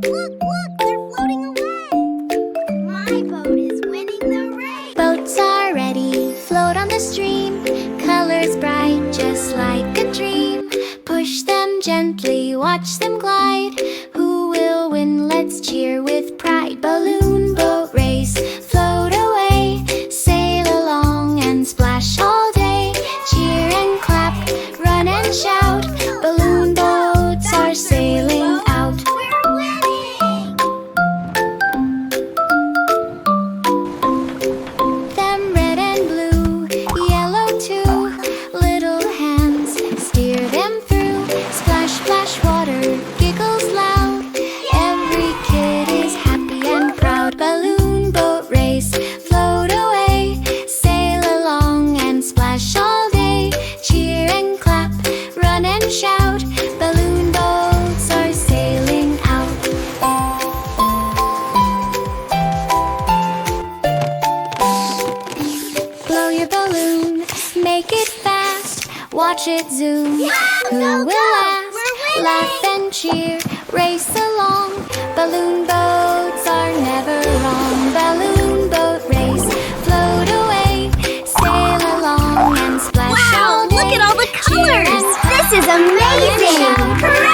Look, they're floating away. My boat is winning the race. Boats are ready, float on the stream. Colors bright, just like a dream. Push them gently, watch them glide. Who will win? Let's cheer with pride. Balloon boat race, float away. Sail along and splash all day. Cheer and clap, run and shout. Balloon boats are sailing out. We're winning! Them red and blue, yellow too. Little hands steer them through. Splash, splash water, giggles loud. Every kid is happy and proud. Balloon boat race, float away. Sail along and splash all day. Cheer and clap, run and shout. Balloon boats are sailing out. Blow your balloon, make it fast. Watch it zoom. Who will last? Laugh and cheer, race along. Balloon boats are never wrong. Balloon boat race, float away. Sail along and splash all day. Wow, look at all the Cheer and colors! clap, This is run and amazing! shout.